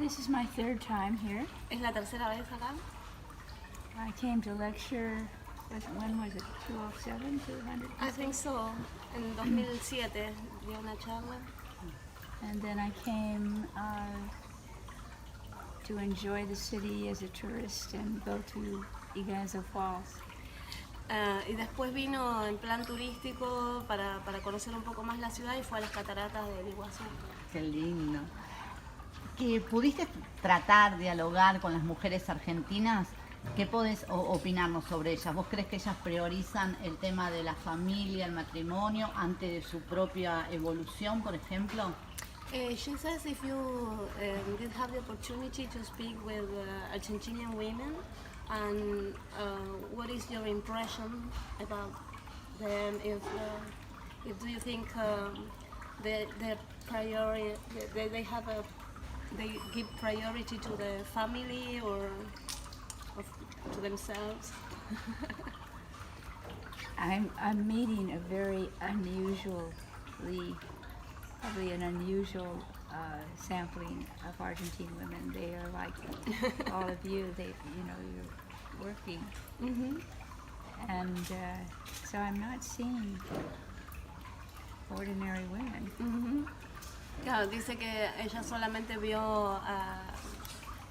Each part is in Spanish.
This is my third time here. Es la tercera vez acá. I came to lecture, when was it, 207, 200? I think so. En 2007 dio una charla. And then I came to enjoy the city as a tourist and go to Iguazu Falls. Y después vino en plan turístico para conocer un poco más la ciudad y fue a las cataratas del Iguazú. Qué lindo. ¿Que pudiste tratar, dialogar con las mujeres argentinas? ¿Qué podés opinarnos sobre ellas? ¿Vos crees que ellas priorizan el tema de la familia, el matrimonio, antes de su propia evolución, por ejemplo? She says if you did have the opportunity to speak with Argentinian women, and what is your impression about them? If do you think they give priority to the family or to themselves? I'm meeting a very probably an unusual sampling of Argentine women. They are like all of you. You're working, and so I'm not seeing ordinary women. Claro, dice que ella solamente vio a,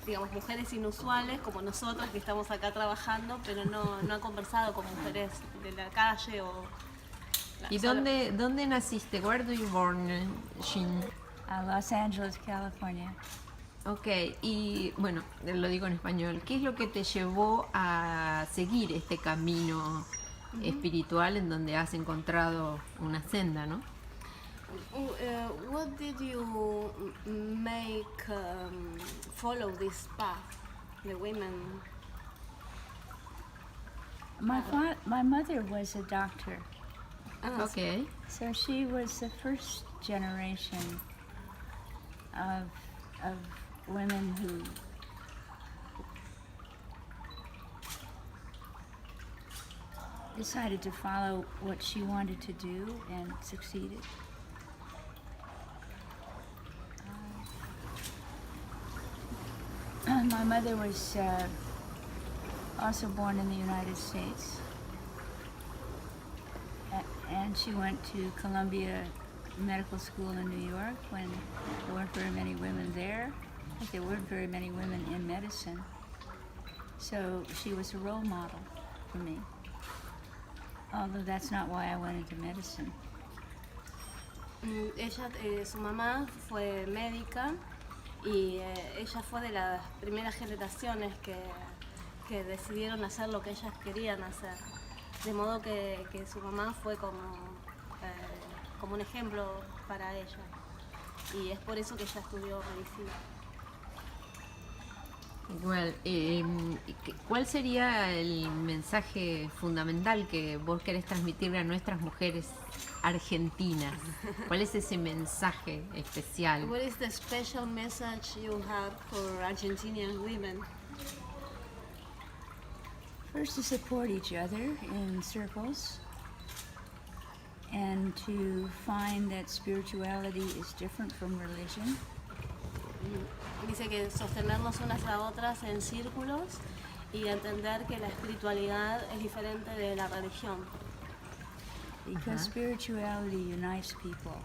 digamos, mujeres inusuales como nosotras que estamos acá trabajando, pero no ha conversado con mujeres de la calle o... ¿Y dónde naciste? Where do you born, Jean? Los Angeles, California. Ok, y bueno, lo digo en español. ¿Qué es lo que te llevó a seguir este camino espiritual en donde has encontrado una senda, no? What did you make follow this path, the women? My mother was a doctor. Okay. So she was the first generation of women who decided to follow what she wanted to do and succeeded. My mother was also born in the United States. And she went to Columbia Medical School in New York when there weren't very many women there, but there weren't very many women in medicine. So she was a role model for me, although that's not why I went into medicine. Su mamá fue médica y ella fue de las primeras generaciones que decidieron hacer lo que ellas querían hacer. De modo que su mamá fue como un ejemplo para ella. Y es por eso que ella estudió medicina. Igual, ¿cuál sería el mensaje fundamental que vos querés transmitirle a nuestras mujeres argentinas? ¿Cuál es ese mensaje especial? What is the special message you have for Argentinian women? First, to support each other in circles and to find that spirituality is different from religion. Dice que sostenernos unas a otras en círculos y entender que la espiritualidad es diferente de la religión. Because spirituality unites people.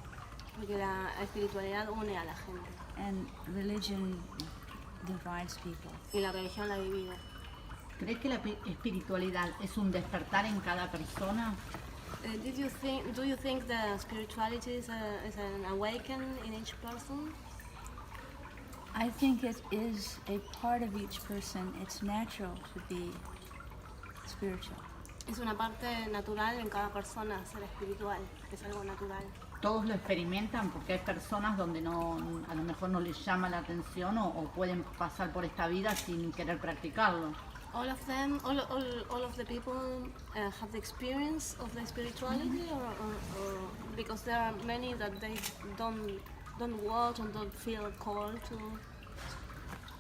Porque la espiritualidad une a la gente. And religion divides people. Y la religión la divide. ¿Crees que la espiritualidad es un despertar en cada persona? Do you think that spirituality is an awakening in each person? I think it is a part of each person. It's natural to be spiritual. Es una parte natural en cada persona ser espiritual. Es algo natural. ¿Todos lo experimentan? Porque hay personas donde a lo mejor no les llama la atención o pueden pasar por esta vida sin querer practicarlo. All of them, all of the people have the experience of the spirituality, or because there are many that they don't want and don't feel called to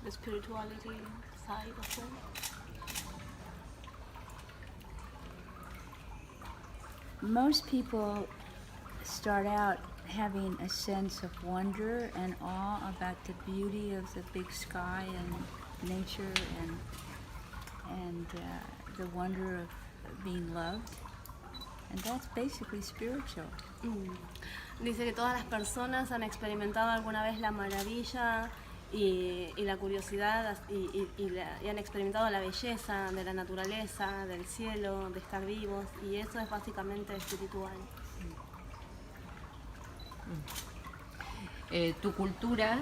the spirituality side of them. Most people start out having a sense of wonder and awe about the beauty of the big sky and nature and the wonder of being loved. And that's basically spiritual. Dice que todas las personas han experimentado alguna vez la maravilla y la curiosidad y han experimentado la belleza de la naturaleza, del cielo, de estar vivos, y eso es básicamente espiritual. Tu cultura,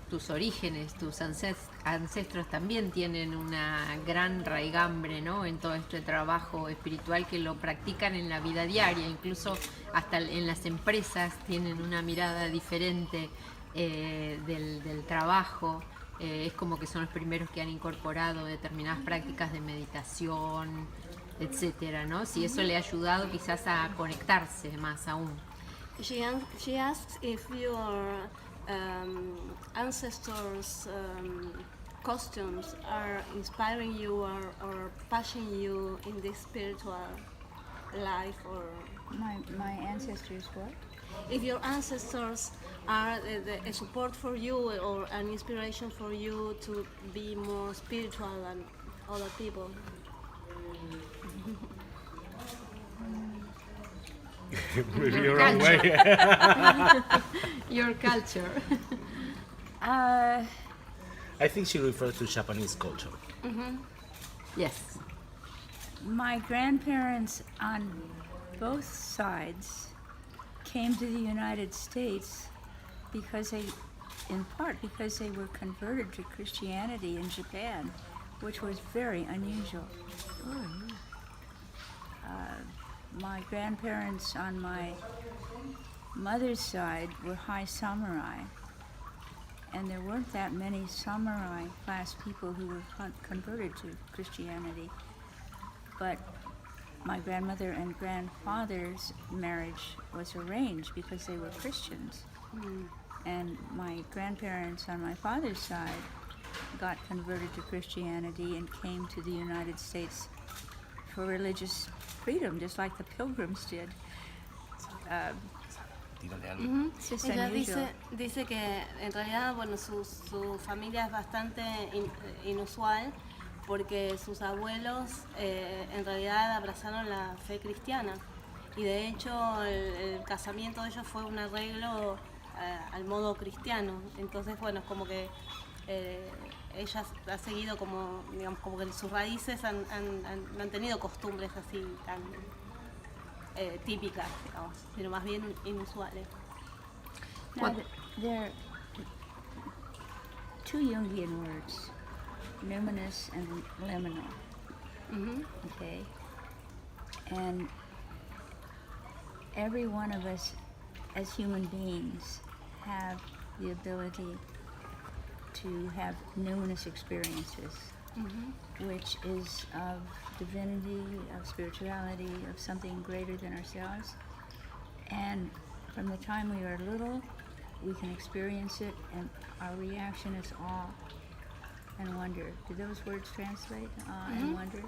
tus orígenes, tus ancestros también tienen una gran raigambre, ¿no?, en todo este trabajo espiritual que lo practican en la vida diaria, incluso hasta en las empresas tienen una mirada diferente del trabajo. Es como que son los primeros que han incorporado determinadas prácticas de meditación, etcétera, ¿no? Si eso le ha ayudado quizás a conectarse más aún. She asks if your ancestors' costumes are inspiring you or pushing you in this spiritual life, or My ancestors what? if your ancestors are a support for you or an inspiration for you to be more spiritual than other people. Maybe your own way. Your culture. I think she refers to Japanese culture. Yes. My grandparents on both sides came to the United States in part because they were converted to Christianity in Japan, which was very unusual. My grandparents on my mother's side were high samurai, and there weren't that many samurai class people who were converted to Christianity. But my grandmother and grandfather's marriage was arranged because they were Christians. And my grandparents on my father's side got converted to Christianity and came to the United States for religious freedom, just like the Pilgrims did. It's just Ella unusual. dice que en realidad, bueno, su familia es bastante inusual porque sus abuelos en realidad abrazaron la fe cristiana, y de hecho el casamiento de ellos fue un arreglo al modo cristiano. Entonces, bueno, es como que ella ha seguido como, digamos, como que sus raíces han tenido costumbres así tan típicas, digamos, sino más bien inusuales. Now, there are two Jungian words, numinous and liminal. Okay? And every one of us as human beings have the ability to have numinous experiences, which is of divinity, of spirituality, of something greater than ourselves. And from the time we are little, we can experience it, and our reaction is awe and wonder. Do those words translate? Awe and wonder?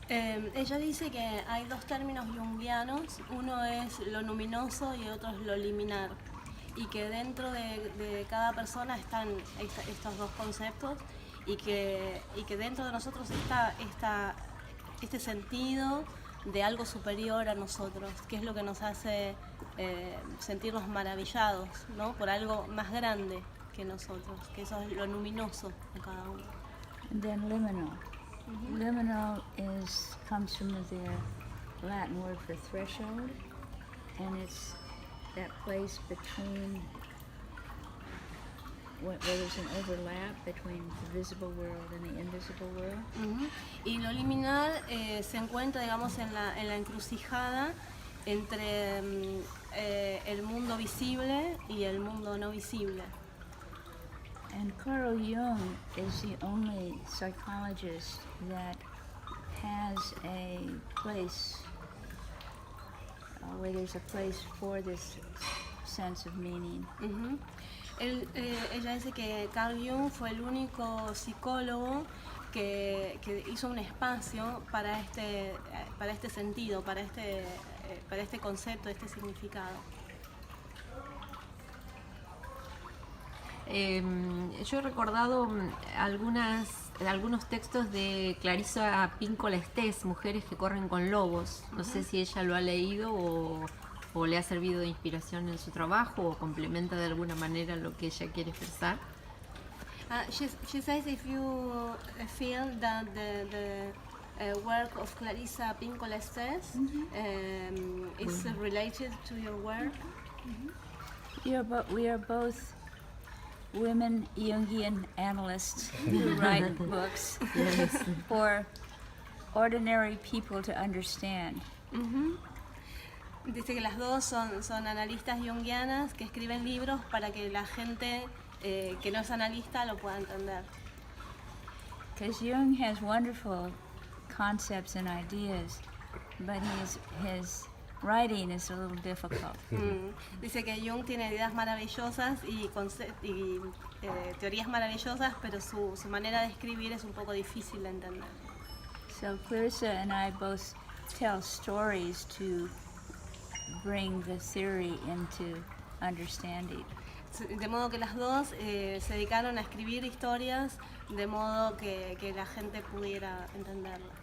Ella dice que hay dos términos junguianos, uno es lo luminoso y otro es lo liminar, y que dentro de cada persona están estos dos conceptos, y que dentro de nosotros está este sentido de algo superior a nosotros, que es lo que nos hace sentirnos maravillados, ¿no?, por algo más grande que nosotros, que eso es lo luminoso de cada uno. And then liminal. Liminal comes from the Latin word for threshold, and it's that place between where there's an overlap between the visible world and the invisible world. Y lo liminal se encuentra, digamos, en la encrucijada entre el mundo visible y el mundo no visible. And Carl Jung is the only psychologist that has a place where there's a place for this sense of meaning. Ella dice que Carl Jung fue el único psicólogo que hizo un espacio para este sentido, para este concepto, este significado. Yo he recordado algunos textos de Clarissa Pinkola Estés, Mujeres que corren con lobos. No sé si ella lo ha leído o le ha servido de inspiración en su trabajo o complementa de alguna manera lo que ella quiere expresar. She says if you feel that the work of Clarissa Pinkola Estés is related to your work. We are both women Jungian analysts who write books for ordinary people to understand. Dice que las dos son analistas junguianas que escriben libros para que la gente que no es analista lo pueda entender. Because Jung has wonderful concepts and ideas, but his writing is a little difficult. Dice que Jung tiene ideas maravillosas y teorías maravillosas, pero su manera de escribir es un poco difícil de entender. So Clarissa and I both tell stories to bring the theory into understanding. De modo que las dos se dedicaron a escribir historias de modo que la gente pudiera entenderla.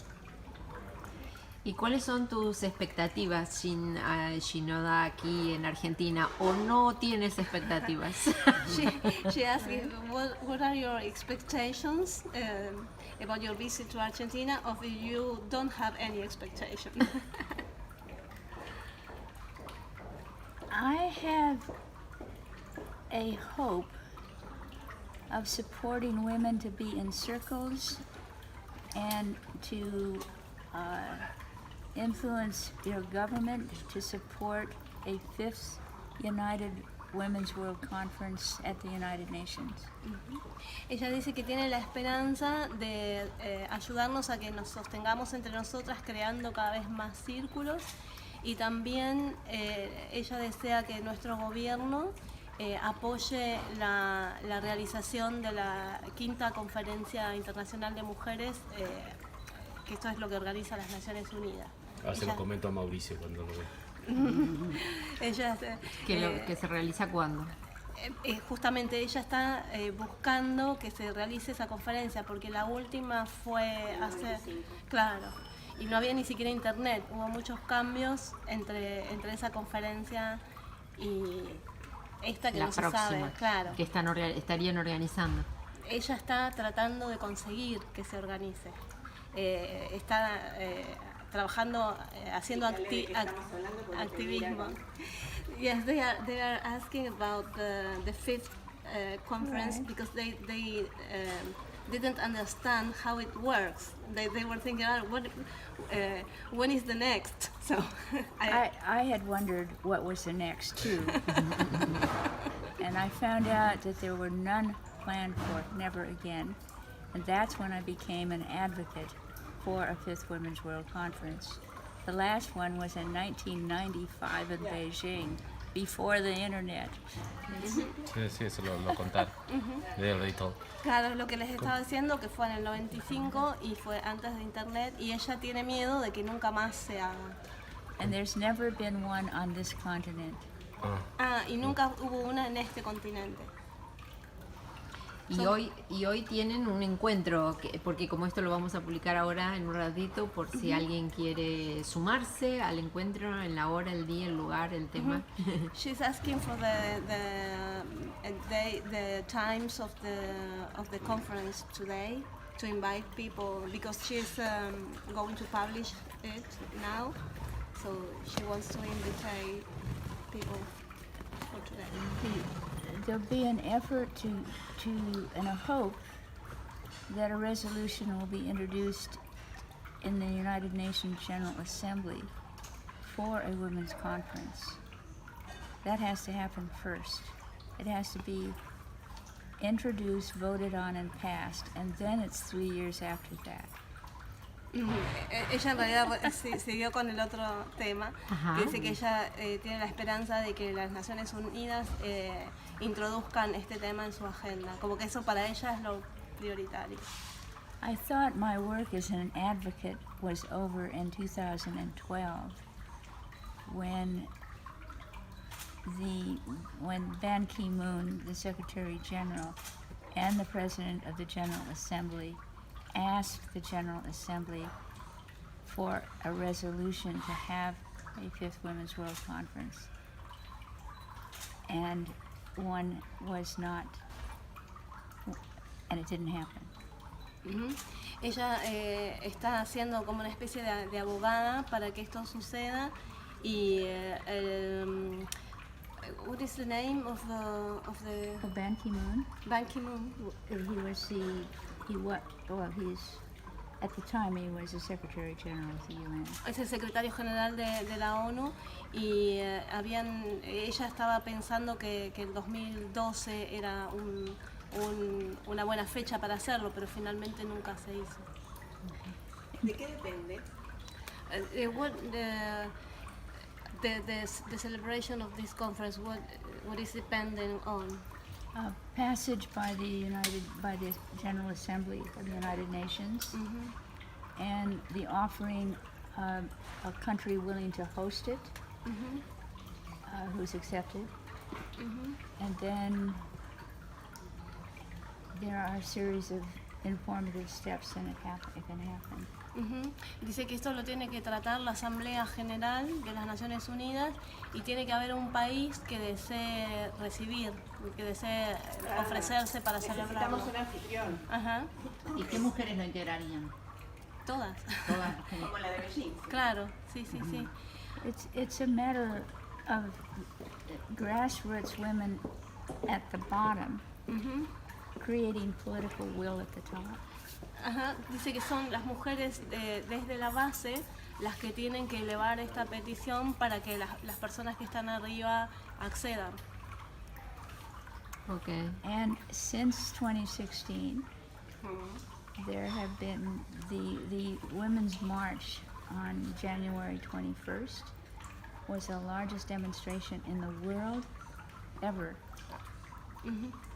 ¿Y cuáles son tus expectativas, Shinoda, aquí en Argentina? ¿O no tienes expectativas? She asked what are your expectations about your visit to Argentina, or if you don't have any expectation? I have a hope of supporting women to be in circles and to influence your government to support a 5th United Women's World Conference at the United Nations. Ella dice que tiene la esperanza de ayudarnos a que nos sostengamos entre nosotras creando cada vez más círculos, y también ella desea que nuestro gobierno apoye la realización de la 5ª Conferencia Internacional de Mujeres, que esto es lo que organiza las Naciones Unidas. Se lo comento a Mauricio cuando lo ve. Ella, ¿Que se realiza cuándo? Justamente ella está buscando que se realice esa conferencia, porque la última fue hace... Claro, y no había ni siquiera internet, hubo muchos cambios entre esa conferencia y esta que la no próxima, se sabe, claro. Que estarían organizando. Ella está tratando de conseguir que se organice. Está trabajando, haciendo activismo. Yes, they are asking about the 5th conference, right, because they didn't understand how it works. They were thinking, when is the next? So I had wondered what was the next too. And I found out that there were none planned for, never again. And that's when I became an advocate for a 5th Women's World Conference. The last one was in 1995 in Beijing, before the internet. Sí, eso lo contaron. De todo. Claro, lo que les estaba diciendo, que fue en el 95 y fue antes de internet, y ella tiene miedo de que nunca más se haga. And there's never been one on this continent. Y nunca hubo una en este continente. Y hoy tienen un encuentro, porque como esto lo vamos a publicar ahora en un ratito, por si alguien quiere sumarse al encuentro, en la hora, el día, el lugar, el tema. She's asking for the times of the conference today, to invite people, because she's going to publish it now, so she wants to invite people for today. There'll be an effort and a hope that a resolution will be introduced in the United Nations General Assembly for a women's conference. That has to happen first. It has to be introduced, voted on, and passed, and then it's 3 years after that. Ella en realidad siguió con el otro tema, que dice que ella tiene la esperanza de que las Naciones Unidas introduzcan este tema en su agenda, como que eso para ella es lo prioritario. I thought my work as an advocate was over in 2012 when Ban Ki-moon, the Secretary General, and the President of the General Assembly asked the General Assembly for a resolution to have a Fifth Women's World Conference. And one was not, and it didn't happen. Ujú. Ella está haciendo como una especie de abogada para que esto suceda y what is the name of the Well, Ban Ki-moon, Ban Ki-moon? at the time he was the Secretary General of the UN. Es el secretario general de la ONU y ella estaba pensando que el 2012 era una buena fecha para hacerlo, pero finalmente nunca se hizo. ¿De qué depende? The celebration of this conference, what is dependent on? Passage by the General Assembly of the United Nations, and the offering of a country willing to host it, who's accepted, and then there are a series of informative steps, and it can happen. Dice que esto lo tiene que tratar la Asamblea General de las Naciones Unidas y tiene que haber un país que desee recibir, que desee ofrecerse para celebrarlo. Necesitamos un anfitrión, Ajá, ¿Y qué mujeres lo integrarían? todas. Todas. como la de Beijing. Claro, sí, sí, sí. It's a matter of grassroots women at the bottom creating political will at the top. Ajá, dice que son las mujeres desde la base las que tienen que elevar esta petición para que las personas que están arriba accedan. Okay. And since 2016, there have been the Women's March on January 21st was the largest demonstration in the world ever.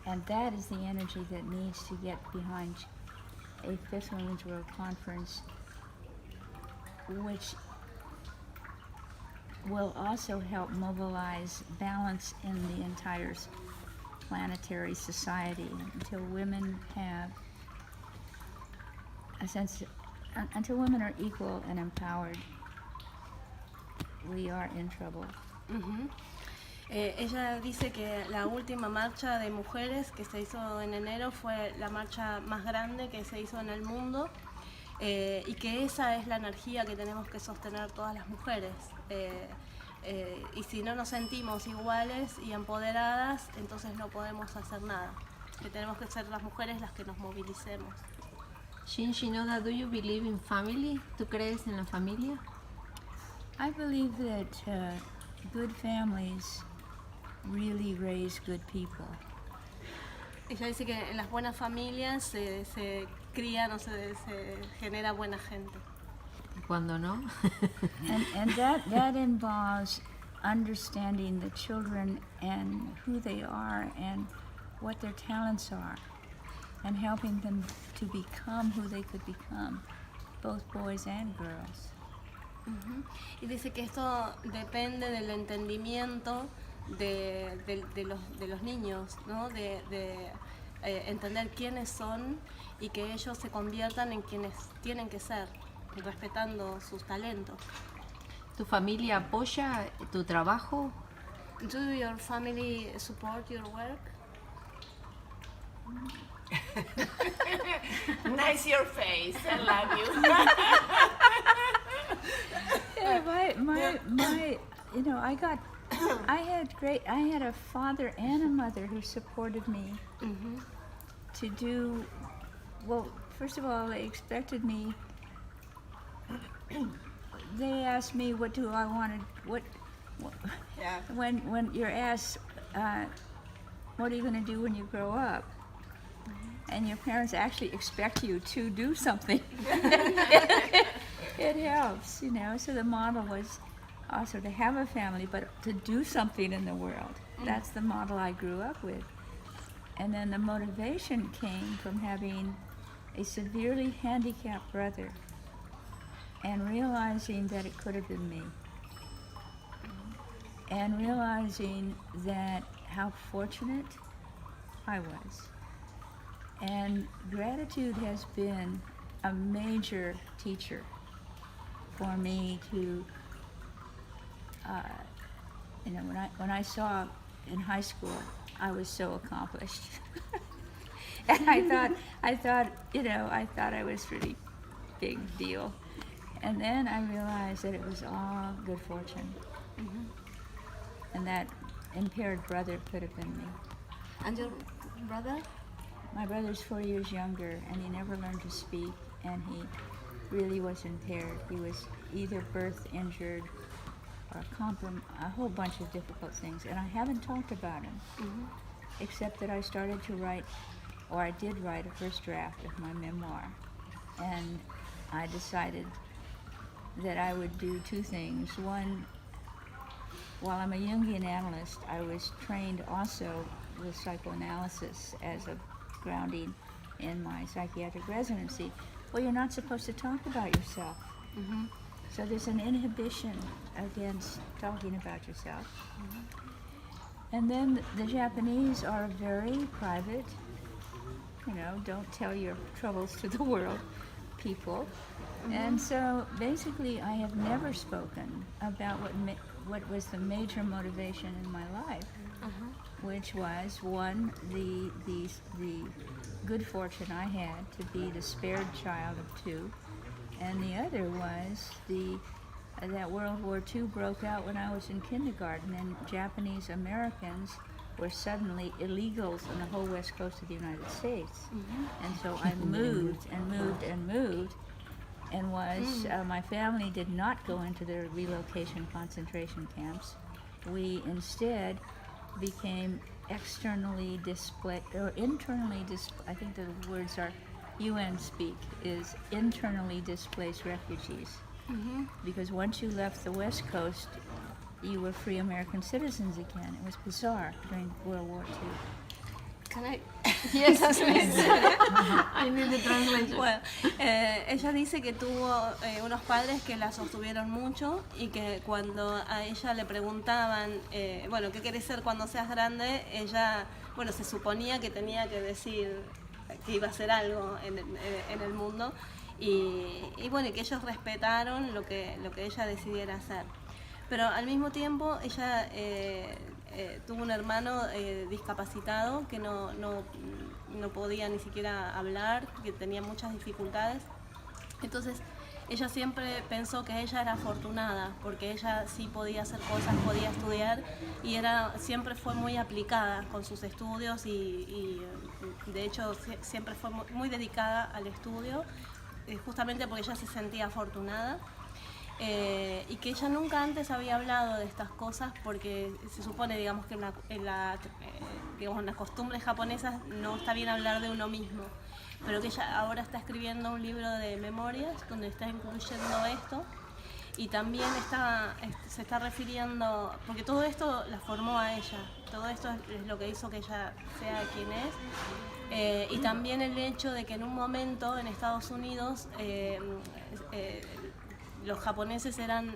And that is the energy that needs to get behind a Fifth Women's World Conference, which will also help mobilize balance in the entire planetary society. Until women have a sense, until women are equal and empowered, we are in trouble. Ella dice que la última marcha de mujeres que se hizo en enero fue la marcha más grande que se hizo en el mundo y que esa es la energía que tenemos que sostener todas las mujeres. Y si no nos sentimos iguales y empoderadas, entonces no podemos hacer nada. Que tenemos que ser las mujeres las que nos movilicemos. Jean Shinoda, do you believe in family? ¿Tú crees en la familia? I believe that good families really raise good people. Ella dice que en las buenas familias se crían o se genera buena gente. ¿Cuándo no? And that involves understanding the children and who they are and what their talents are, and helping them to become who they could become, both boys and girls. Y dice que esto depende del entendimiento de los niños, ¿no? De entender quiénes son y que ellos se conviertan en quienes tienen que ser, respetando sus talentos. ¿Tu familia apoya tu trabajo? Do your family support your work? Nice your face, I love you. Yeah, my you know, I had a father and a mother who supported me to do, well, first of all, they expected me, they asked me what do I want to, Yeah. when you're asked, what are you going to do when you grow up? And your parents actually expect you to do something. It helps, you know. So the model was also to have a family, but to do something in the world. That's the model I grew up with. And then the motivation came from having a severely handicapped brother, and realizing that it could have been me, and realizing that how fortunate I was. And gratitude has been a major teacher for me to, when I saw in high school, I was so accomplished. And I thought I was really big deal. And then I realized that it was all good fortune. And that impaired brother could have been me. And your brother? My brother's 4 years younger, and he never learned to speak, and he really was impaired. He was either birth injured or a whole bunch of difficult things. And I haven't talked about him, except that I started to write, or I did write a first draft of my memoir. And I decided that I would do two things. One, while I'm a Jungian analyst, I was trained also with psychoanalysis as a grounding in my psychiatric residency. Well, you're not supposed to talk about yourself. So there's an inhibition against talking about yourself. And then the Japanese are very private, don't tell your troubles to the world people. And so basically I have never spoken about what was the major motivation in my life, which was, one, the good fortune I had to be the spared child of two, and the other was that World War II broke out when I was in kindergarten, and Japanese Americans were suddenly illegals on the whole west coast of the United States. And so I moved and moved and moved, and my family did not go into the relocation concentration camps. We instead became externally displaced, or internally displaced, I think the words are UN speak, is internally displaced refugees. Because once you left the West Coast, you were free American citizens again. It was bizarre during World War II. Can I? Yes, please. I need the translation. Bueno, ella dice que tuvo unos padres que la sostuvieron mucho y que cuando a ella le preguntaban, ¿qué querés ser cuando seas grande? Ella, se suponía que tenía que decir que iba a hacer algo en el mundo y que ellos respetaron lo que ella decidiera hacer. Pero al mismo tiempo ella tuvo un hermano discapacitado que no podía ni siquiera hablar, que tenía muchas dificultades. Entonces ella siempre pensó que ella era afortunada porque ella sí podía hacer cosas, podía estudiar y siempre fue muy aplicada con sus estudios y de hecho siempre fue muy dedicada al estudio, justamente porque ella se sentía afortunada. Y que ella nunca antes había hablado de estas cosas porque se supone, digamos, que en las costumbres japonesas no está bien hablar de uno mismo, pero que ella ahora está escribiendo un libro de memorias donde está incluyendo esto y también se está refiriendo, porque todo esto la formó a ella, todo esto es lo que hizo que ella sea quien es, y también el hecho de que en un momento en Estados Unidos los japoneses eran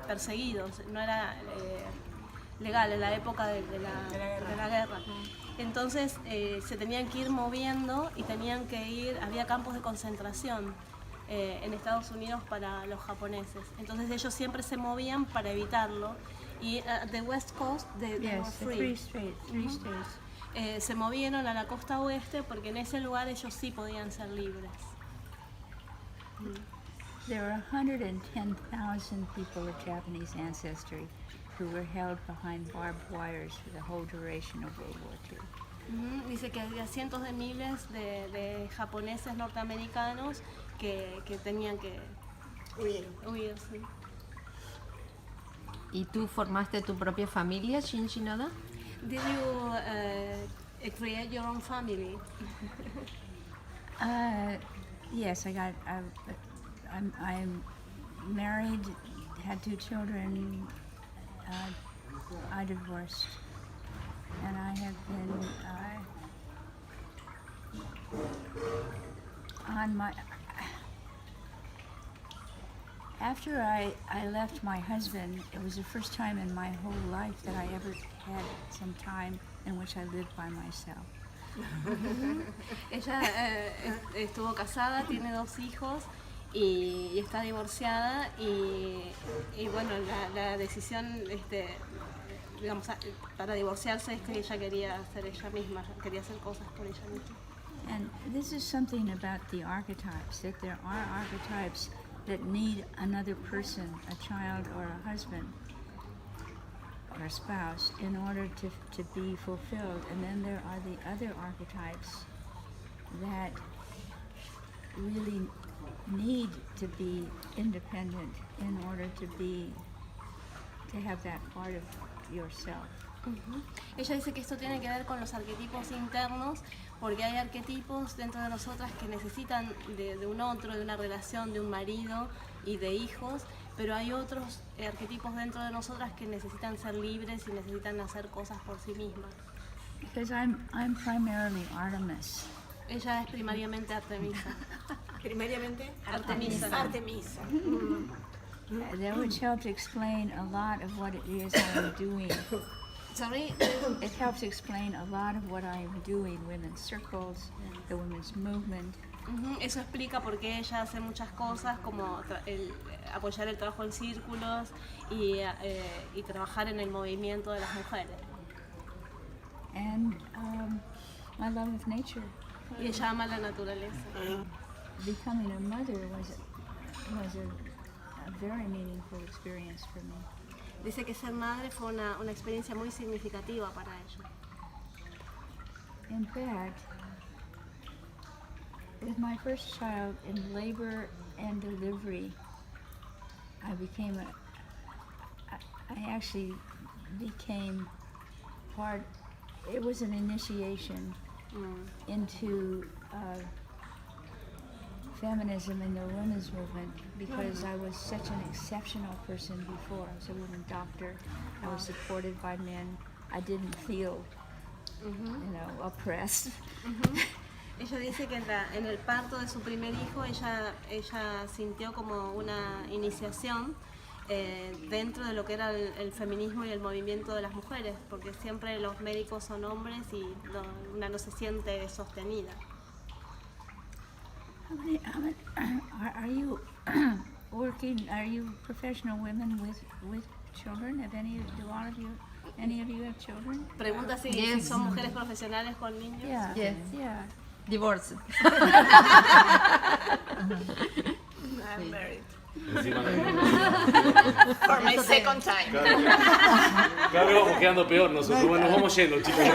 perseguidos, no era legal en la época de la guerra. Entonces se tenían que ir moviendo y había campos de concentración en Estados Unidos para los japoneses. Entonces ellos siempre se movían para evitarlo. Y the West Coast, they were free. Three states. Se movieron a la costa oeste porque en ese lugar ellos sí podían ser libres. There were 110,000 people of Japanese ancestry who were held behind barbed wires for the whole duration of World War II. Dice que había cientos de miles de japoneses norteamericanos que tenían que huir. Sí. ¿Y tú formaste tu propia familia, Jean Shinoda? Did you create your own family? Yes, I'm married, had 2 children. I divorced, and I have been. on my after I left my husband, it was the first time in my whole life that I ever had some time in which I lived by myself. Ella estuvo casada, tiene 2 hijos y está divorciada y bueno, la decisión digamos, para divorciarse es que ella quería ser ella misma, quería hacer cosas por ella misma. And this is something about the archetypes, that there are archetypes that need another person, a child or a husband or a spouse, in order to be fulfilled. And then there are the other archetypes that really need to be independent in order to have that part of yourself. Ella dice que esto tiene que ver con los arquetipos internos, porque hay arquetipos dentro de nosotras que necesitan de un otro, de una relación, de un marido y de hijos, pero hay otros arquetipos dentro de nosotras que necesitan ser libres y necesitan hacer cosas por sí mismas. Because I'm primarily Artemis. Ella es primariamente Artemisa. Primariamente, Artemisa. Artemisa. That would help to explain a lot of what it is I'm doing. Sorry. It helps explain a lot of what I'm doing, women's circles, the women's movement. Eso explica por qué ella hace muchas cosas, como apoyar el trabajo en círculos y trabajar en el movimiento de las mujeres. And my love of nature. Y ella ama la naturaleza. Becoming a mother was a very meaningful experience for me. Dice que ser madre fue una experiencia muy significativa para ella. In fact, with my first child in labor and delivery, I actually became part, it was an initiation into feminism and the women's movement, because I was such an exceptional person before. I was a woman doctor. I was supported by men. I didn't feel, oppressed. Ella dice que en el parto de su primer hijo ella sintió como una iniciación dentro de lo que era el feminismo y el movimiento de las mujeres, porque siempre los médicos son hombres y una no se siente sostenida. Are you are you professional women with children? Any of you have children? Pregunta si son mujeres profesionales con niños. Yeah. Yes. Yeah. Divorce. I'm married. Encima For my second time. cada vez vamos quedando peor nosotros. Bueno, nos vamos yendo, chicos.